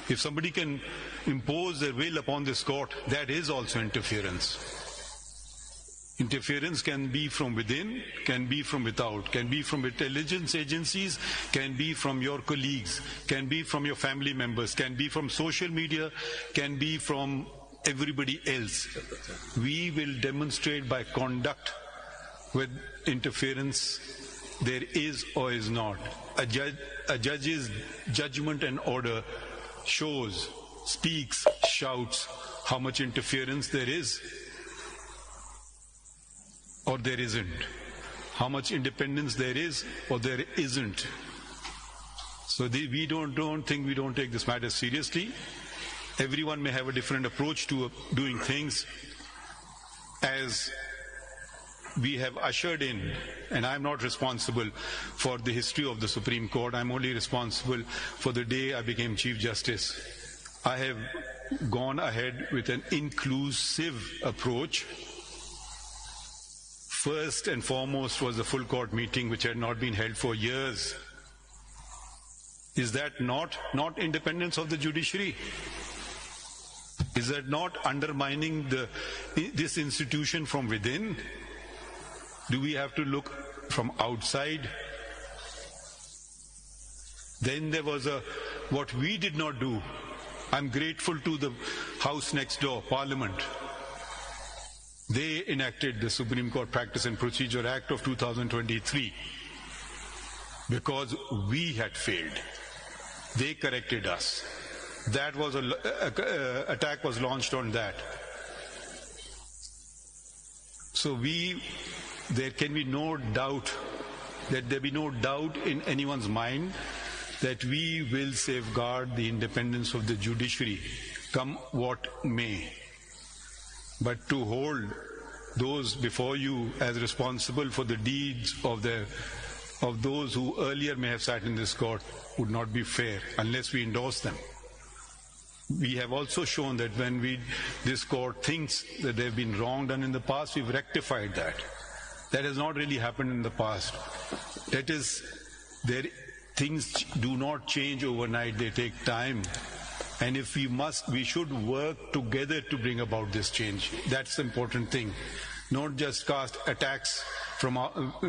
If somebody can impose their will upon this court, that is also interference. Interference can be from within, can be from without, can be from intelligence agencies, can be from your colleagues, can be from your family members, can be from social media, can be from everybody else. We will demonstrate by conduct whether interference there is or is not. A judge's judgment and order shows, speaks, shouts how much interference there is or there isn't, how much independence there is or there isn't. So we don't take this matter seriously. Everyone may have a different approach to doing things. As we have ushered in, and I'm not responsible for the history of the Supreme Court, I'm only responsible for the day I became Chief Justice. I have gone ahead with an inclusive approach. First and foremost was the full court meeting, which had not been held for years. Is that not independence of the judiciary? Is that not undermining this institution from within? Do we have to look from outside? Then there was what we did not do. I'm grateful to the house next door, Parliament. They enacted the Supreme Court Practice and Procedure Act of 2023 because we had failed. They corrected us. That was attack was launched on that. So there can be no doubt, that there be no doubt in anyone's mind that we will safeguard the independence of the judiciary, come what may. But to hold those before you as responsible for the deeds of those who earlier may have sat in this court would not be fair unless we endorse them. We have also shown that when this court thinks that there have been wrong done in the past, we've rectified that. That has not really happened in the past. That is, things do not change overnight, they take time. And if we should work together to bring about this change. That's the important thing. Not just cast attacks from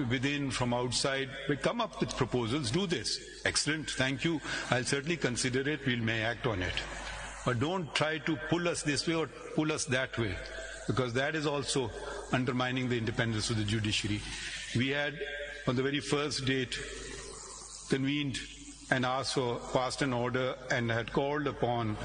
within, from outside, but come up with proposals, do this. Excellent, thank you. I'll certainly consider it, we may act on it. But don't try to pull us this way or pull us that way, because that is also undermining the independence of the judiciary. We had, on the very first date, convened and asked for passed an order and had called upon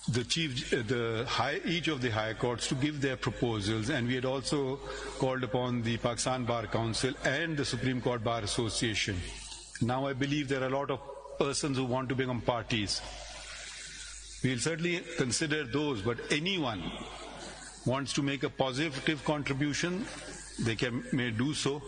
each of the higher courts to give their proposals, and we had also called upon the Pakistan Bar Council and the Supreme Court Bar Association. Now I believe there are a lot of persons who want to become parties. We'll certainly consider those, but anyone wants to make a positive contribution, they may do so.